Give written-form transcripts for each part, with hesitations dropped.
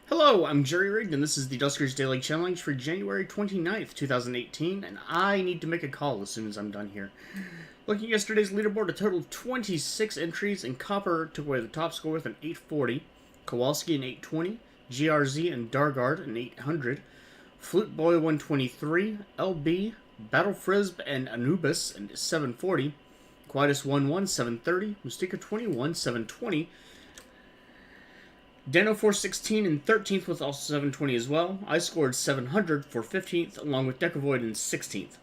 Hello, I'm Jerry Rigg, and this is the Duskers Daily Challenge for January 29th, 2018, and I need to make a call as soon as I'm done here. Looking at yesterday's leaderboard, a total of 26 entries, and Qbert took away the top score with an 840, Kowalski an 820, GRZ and Dargard an 800, Flute Boy 123, LB, Battle Frisb and Anubis and 740, Quietus 11 730, Mustika 21 720, Dano 416 in 13th with also 720 as well. I scored 700 for 15th, along with Decavoid in 16th.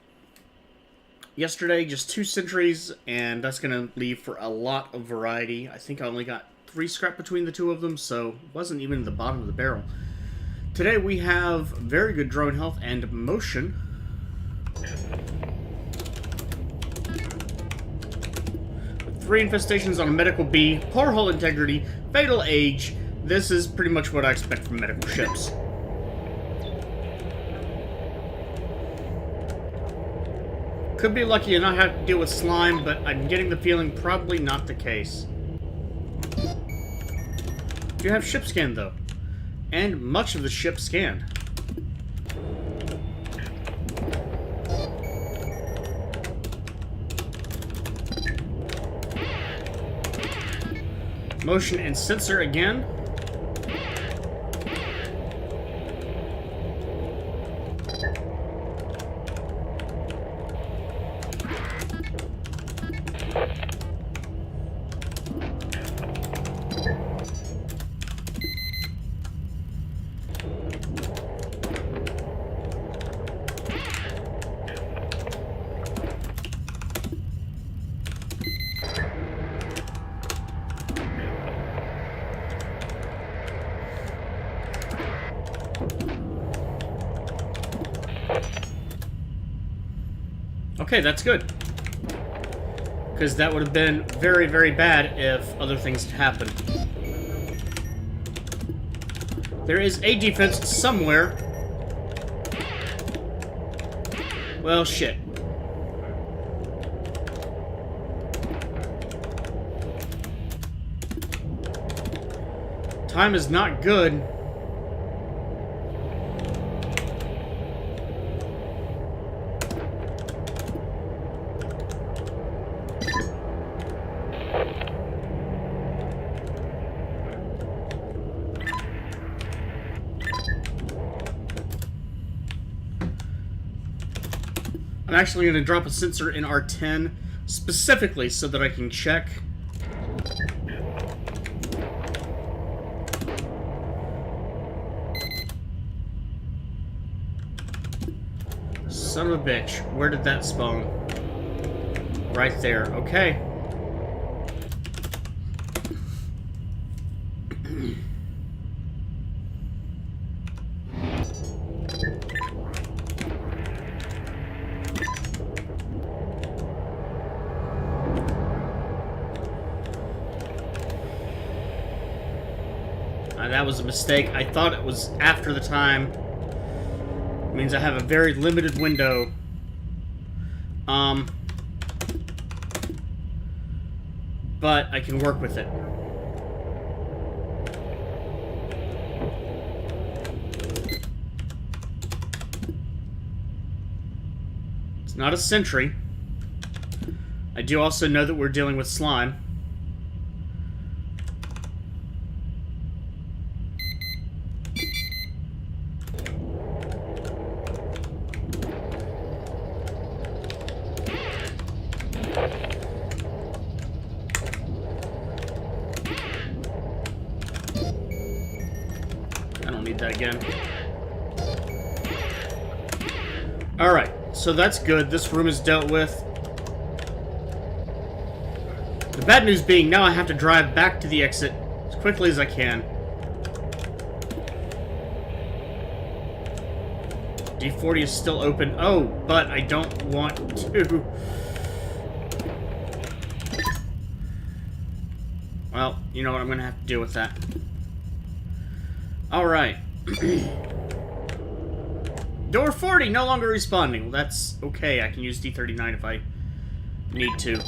Yesterday, just 2 centuries, and that's going to leave for a lot of variety. I think I only got 3 scrap between the two of them, so it wasn't even in the bottom of the barrel. Today we have very good drone health and motion. With 3 infestations on a medical B, poor hull integrity, fatal age. This is pretty much what I expect from medical ships. Could be lucky and not have to deal with slime, but I'm getting the feeling probably not the case. Do have ship scan though, and much of the ship scanned. Motion and sensor again. Okay, that's good. Because that would have been very, very bad if other things had happened. There is a defense somewhere. Well, shit. Time is not good. I'm actually going to drop a sensor in R10 specifically so that I can check. Son of a bitch. Where did that spawn? Right there. Okay. That was a mistake. I thought it was after the time. It means I have a very limited window. But I can work with it. It's not a sentry. I do also know that we're dealing with slime. That again. Alright, so that's good. This room is dealt with. The bad news being, now I have to drive back to the exit as quickly as I can. D40 is still open. Oh, but I don't want to. Well, you know what? I'm going to have to deal with that. Alright. Door 40 no longer responding. Well, that's okay. I can use D39 if I need to.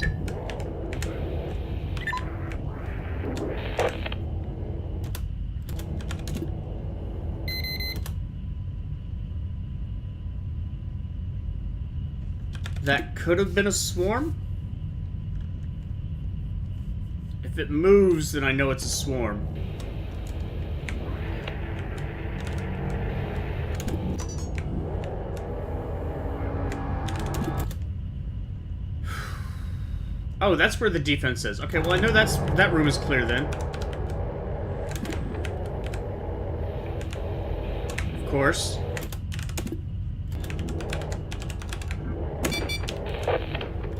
That could have been a swarm. If it moves, then I know it's a swarm. Oh, that's where the defense is. Okay, well I know that room is clear then. Of course.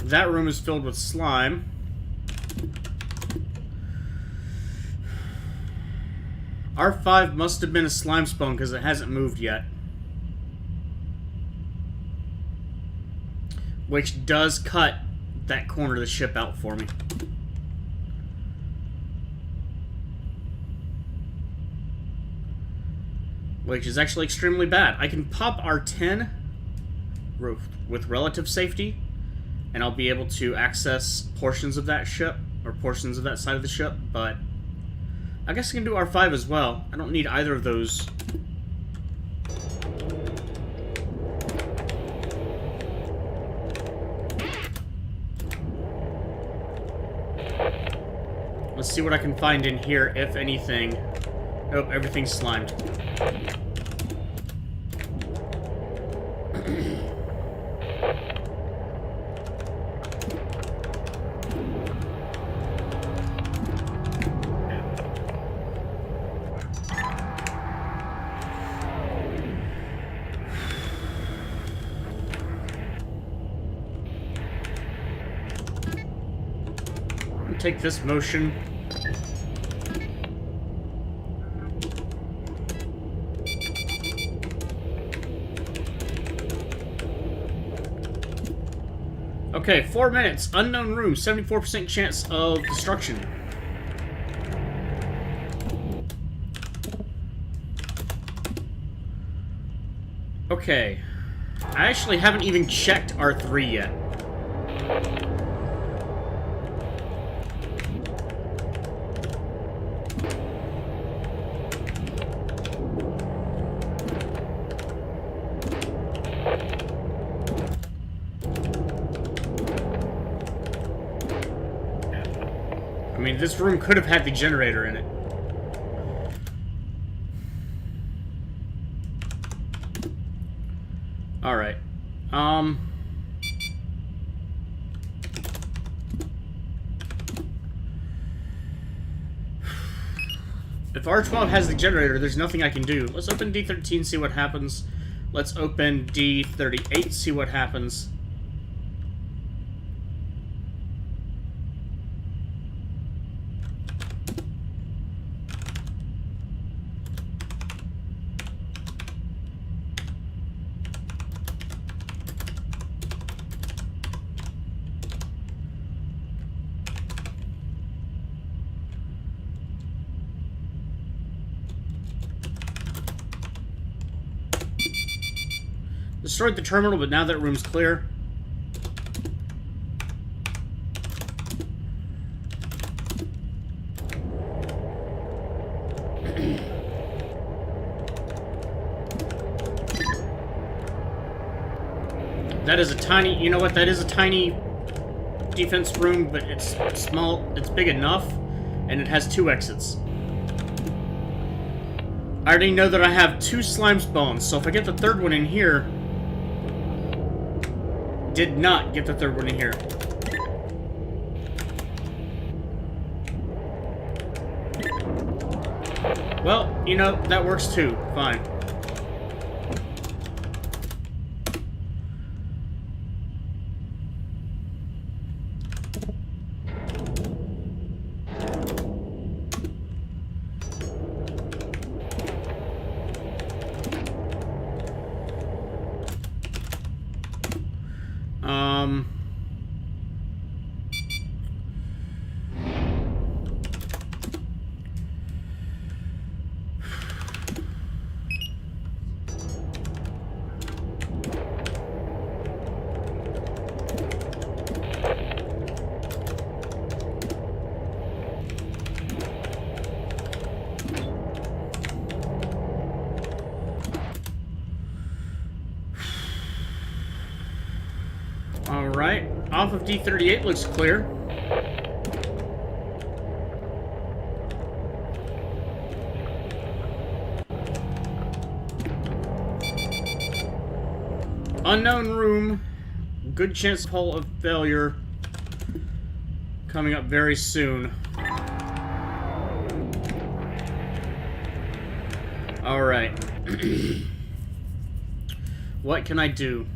That room is filled with slime. R5 must have been a slime spawn because it hasn't moved yet. Which does cut that corner of the ship out for me. Which is actually extremely bad. I can pop R10 with relative safety, and I'll be able to access portions of that ship, or portions of that side of the ship, but I guess I can do R5 as well. I don't need either of those. Let's see what I can find in here, if anything. Nope, everything's slimed. Take this motion. Okay, 4 minutes. Unknown room. 74% chance of destruction. Okay. I actually haven't even checked R3 yet. I mean, this room could have had the generator in it. Alright. If R12 has the generator, there's nothing I can do. Let's open D13, see what happens. Let's open D38, see what happens. Destroyed the terminal, but now that room's clear. That is a tiny, you know what, that is a tiny defense room, but it's small, it's big enough, and it has 2 exits. I already know that I have 2 slime spawns, so if I get the 3rd one in here... Did not get the 3rd one in here. Well, you know, that works too. Fine. Alright, off of D38 looks clear. Unknown room. Good chance of hull of failure coming up very soon. Alright. What can I do?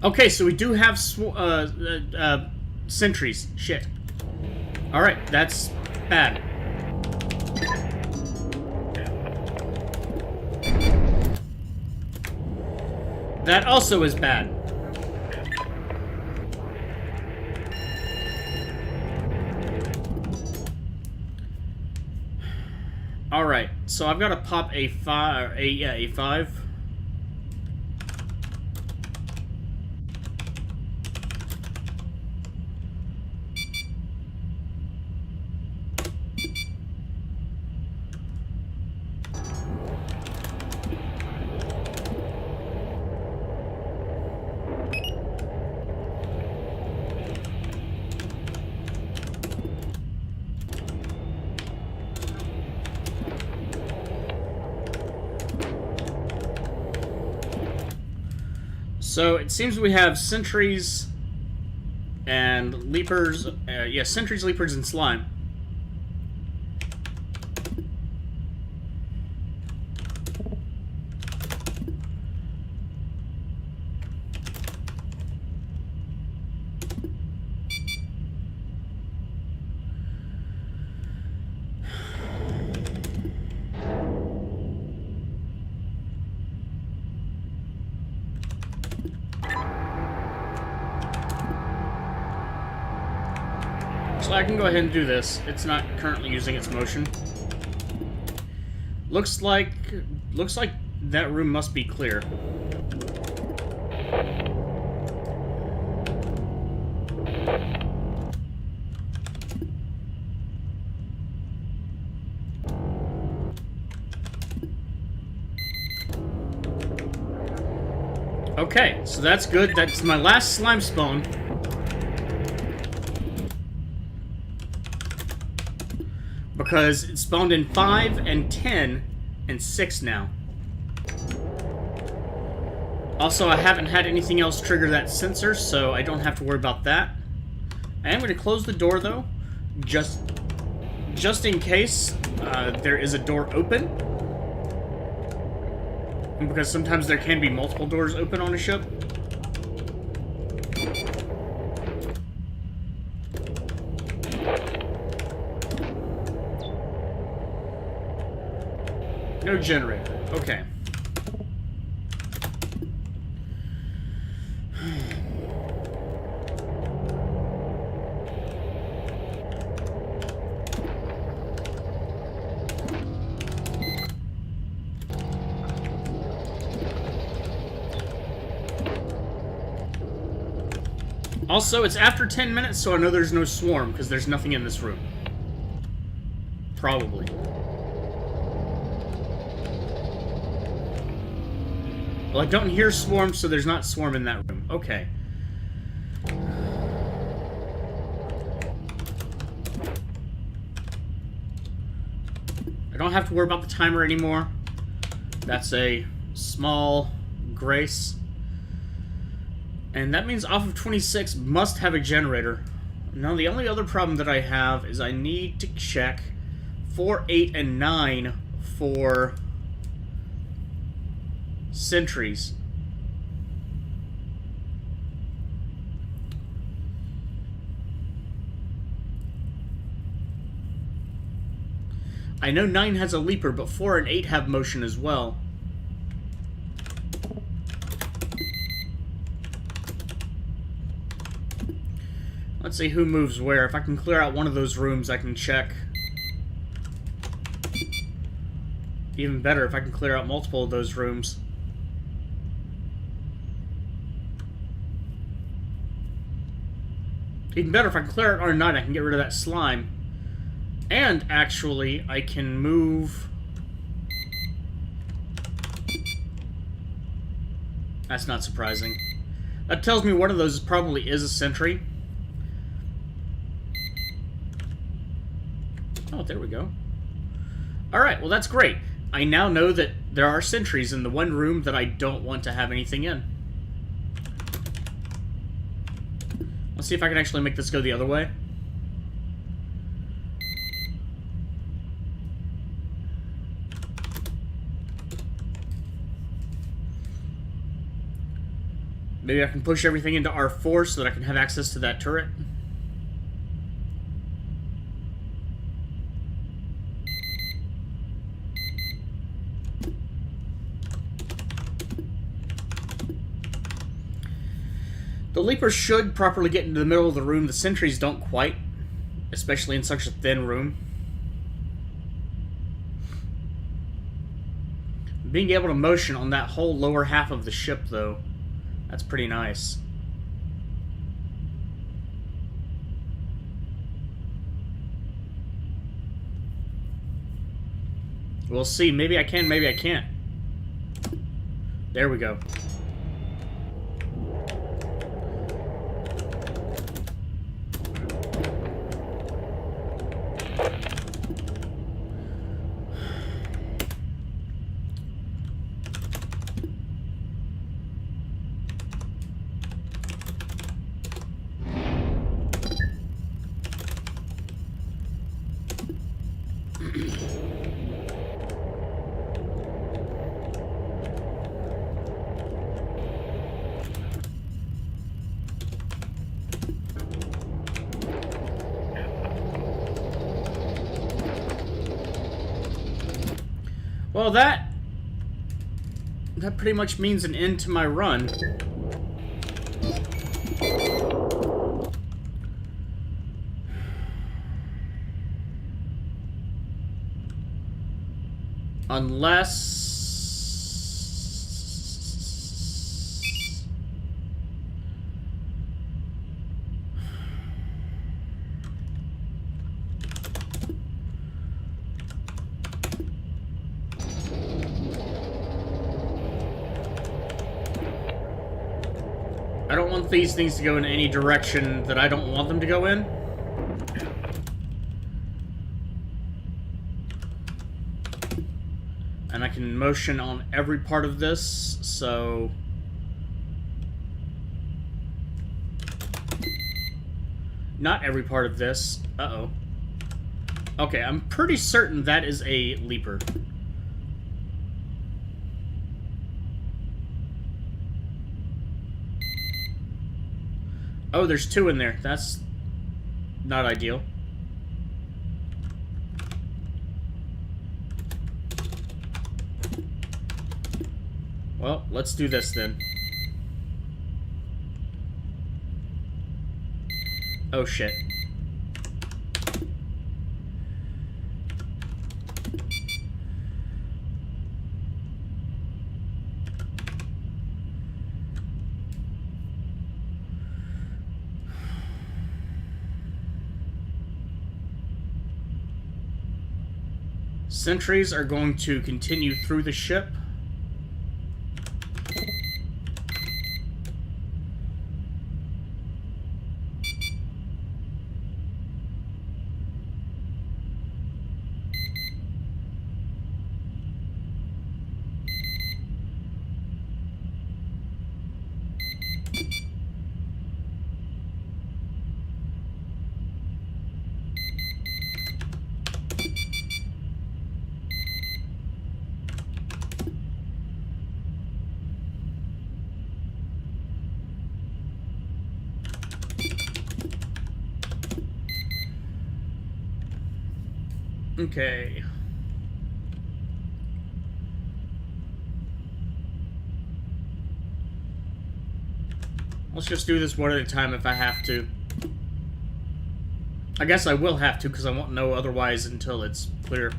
Okay, so we do have sentries. Shit. Alright, that's bad. That also is bad. Alright, so I've got to pop a 5, a 5. So it seems we have sentries and leapers. Yeah, sentries, leapers, and slime. So I can go ahead and do this. It's not currently using its motion. Looks like that room must be clear. Okay, so that's good. That's my last slime spawn. Because it spawned in 5 and 10 and 6 now. Also, I haven't had anything else trigger that sensor, so I don't have to worry about that. I am going to close the door, though, just in case there is a door open. Because sometimes there can be multiple doors open on a ship. No generator. Okay. Also, it's after 10 minutes, so I know there's no swarm, because there's nothing in this room. Probably. Well, I don't hear swarm, so there's not swarm in that room. Okay. I don't have to worry about the timer anymore. That's a small grace. And that means off of 26 must have a generator. Now, the only other problem that I have is I need to check 4, 8, and 9 for sentries. I know 9 has a leaper, but 4 and 8 have motion as well. Let's see who moves where. If I can clear out one of those rooms, I can check. Even better if I can clear out multiple of those rooms. Even better if I can clear out R9, I can get rid of that slime. And actually, I can move... That's not surprising. That tells me one of those probably is a sentry. Oh, there we go. Alright, well that's great. I now know that there are sentries in the one room that I don't want to have anything in. Let's see if I can actually make this go the other way. Maybe I can push everything into R4 so that I can have access to that turret. The Leapers should properly get into the middle of the room. The sentries don't quite, especially in such a thin room. Being able to motion on that whole lower half of the ship, though, that's pretty nice. We'll see. Maybe I can, maybe I can't. There we go. Well, that pretty much means an end to my run. Unless... I don't want these things to go in any direction that I don't want them to go in. And I can motion on every part of this, so... Not every part of this. Uh-oh. Okay, I'm pretty certain that is a leaper. Oh, there's two in there. That's not ideal. Well, let's do this then. Oh, shit. Sentries are going to continue through the ship. Okay. Let's just do this one at a time if I have to. I guess I will have to, because I won't know otherwise until it's clear.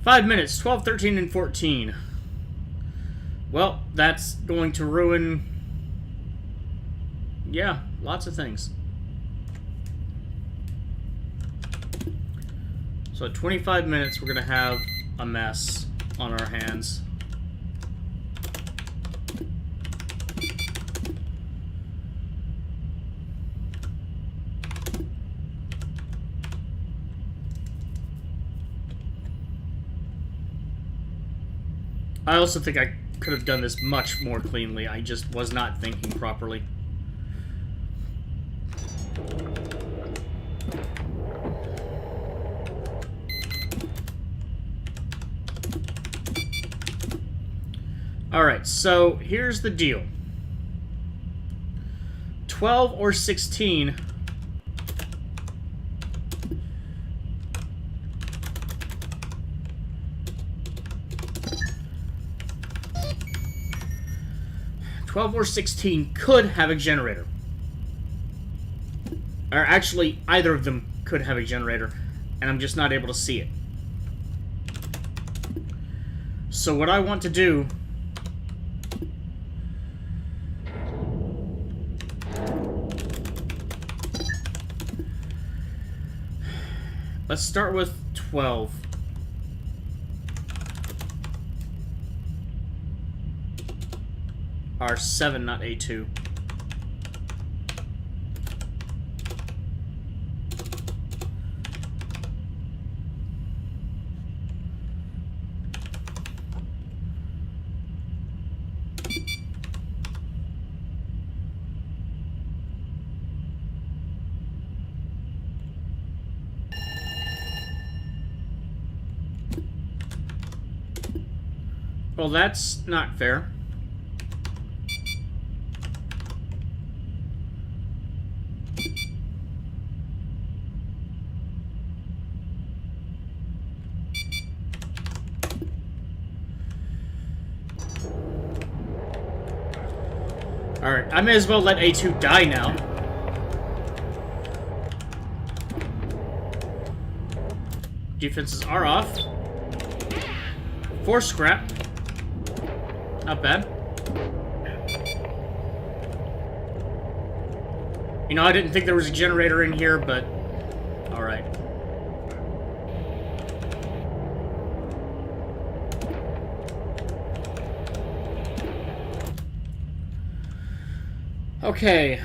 Five minutes, 12, 13, and 14. Well, that's going to ruin... yeah, lots of things. So at 25 minutes, we're going to have a mess on our hands. I also think I could have done this much more cleanly. I just was not thinking properly. Alright, so here's the deal. 12 or 16... 12 or 16 could have a generator. Or actually, either of them could have a generator, and I'm just not able to see it. So what I want to do... let's start with 12. R7, not A2. Well, that's not fair. Alright, I may as well let A2 die now. Defenses are off. 4 scrap. Not bad. You know, I didn't think there was a generator in here, but... alright. Okay.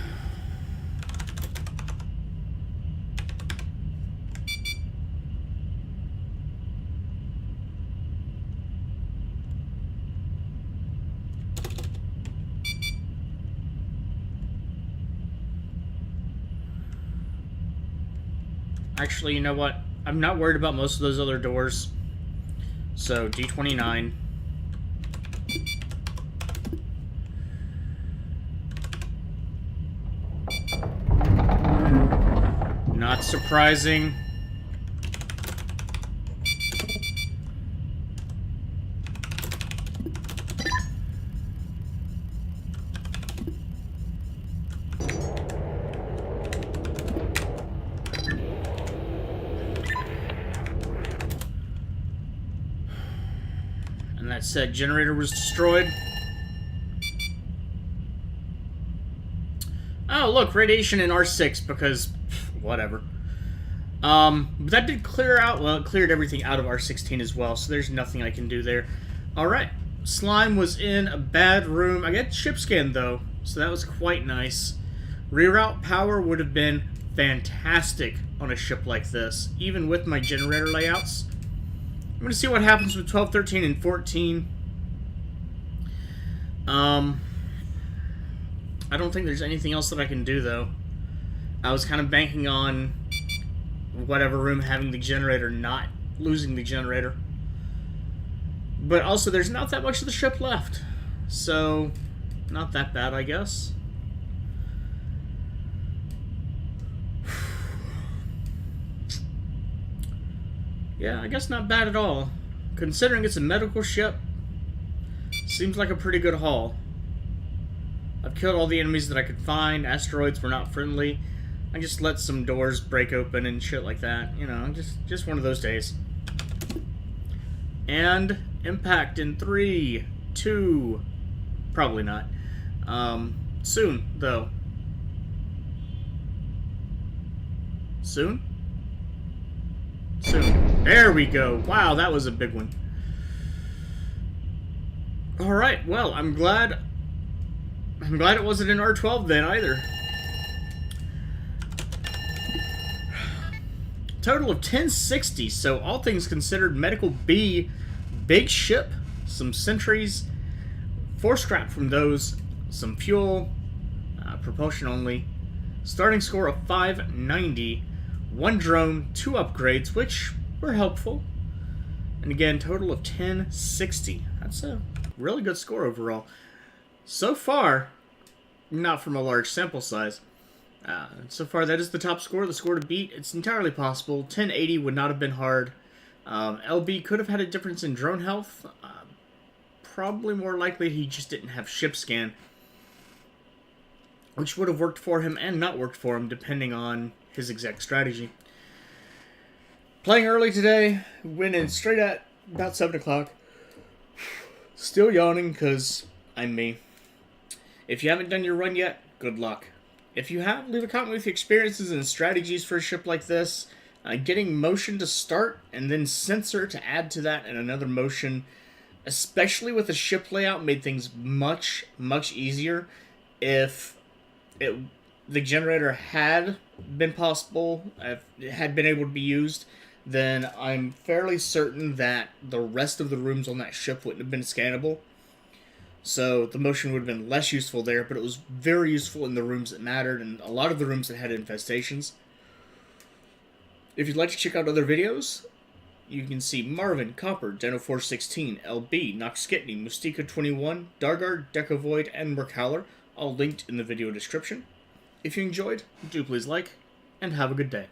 Actually, you know what? I'm not worried about most of those other doors. So, D29. Not surprising. And that said, generator was destroyed. Oh, look, radiation in R6 because... whatever. But that did clear out, well, it cleared everything out of R16 as well, so there's nothing I can do there. Alright, slime was in a bad room. I got ship scan, though. So that was quite nice. Reroute power would have been fantastic on a ship like this, even with my generator layouts. I'm going to see what happens with 12, 13, and 14. I don't think there's anything else that I can do, though. I was kind of banking on whatever room having the generator, not losing the generator. But also, there's not that much of the ship left. So, not that bad, I guess. Yeah, I guess not bad at all. Considering it's a medical ship, seems like a pretty good haul. I've killed all the enemies that I could find. Asteroids were not friendly. I just let some doors break open and shit like that. You know, just one of those days. And impact in 3, 2... Probably not. Soon, though. Soon? Soon. There we go. Wow, that was a big one. Alright, well, I'm glad it wasn't an R12 then, either. Total of 1060, so all things considered, Medical B, big ship, some sentries, 4 scrap from those, some fuel, propulsion only, starting score of 590, 1 drone, 2 upgrades, which were helpful, and again, total of 1060. That's a really good score overall. So far, not from a large sample size, so far that is the top score, the score to beat. It's entirely possible. 1080 would not have been hard. LB could have had a difference in drone health. Probably more likely he just didn't have ship scan, which would have worked for him and not worked for him depending on his exact strategy. Playing early today, went in straight at about 7 o'clock. Still yawning because I'm me. If you haven't done your run yet, good luck. If you have, leave a comment with your experiences and strategies for a ship like this. Getting motion to start and then sensor to add to that and another motion, especially with a ship layout, made things much, much easier. If the generator had been possible, if it had been able to be used, then I'm fairly certain that the rest of the rooms on that ship wouldn't have been scannable. So the motion would have been less useful there, but it was very useful in the rooms that mattered, and a lot of the rooms that had infestations. If you'd like to check out other videos, you can see Marvin, Copper, Deno416, LB, Noxkitney, Mustika21, Dargard, Decavoid, and Mercowler, all linked in the video description. If you enjoyed, do please like, and have a good day.